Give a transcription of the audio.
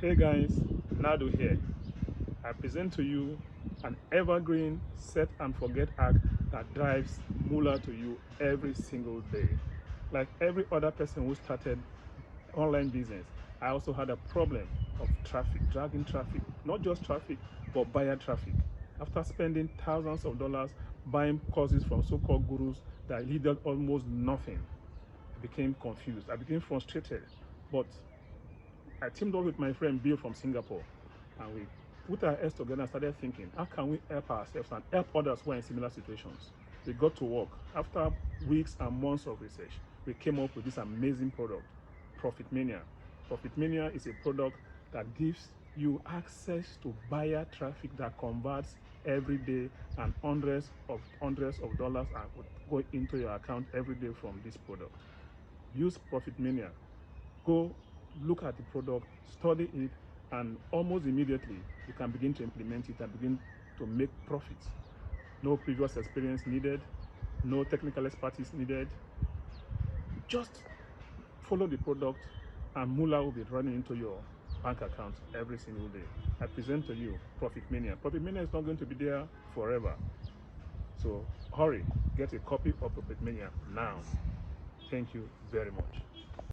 Hey guys, Nado here. I present to you an evergreen set and forget hack that drives MOOLAH to you every single day. Like every other person who started online business, I also had a problem of traffic, dragging traffic, not just traffic, but buyer traffic. After spending thousands of dollars buying courses from so-called gurus that yielded almost nothing, I became confused. I became frustrated. But I teamed up with my friend Bill from Singapore, and we put our heads together and started thinking, how can we help ourselves and help others who are in similar situations? We got to work. After weeks and months of research, we came up with this amazing product, Profit Mania. Profit Mania is a product that gives you access to buyer traffic that converts every day, and hundreds of dollars are go into your account every day from this product. Use Profit Mania. Go look at the product, study it, and almost immediately you can begin to implement it and begin to make profits. No previous experience needed, no technical expertise needed. Just follow the product and MOOLAH will be running into your bank account every single day. I present to you Profit Mania. Profit Mania is not going to be there forever. So hurry, get a copy of Profit Mania now. Thank you very much.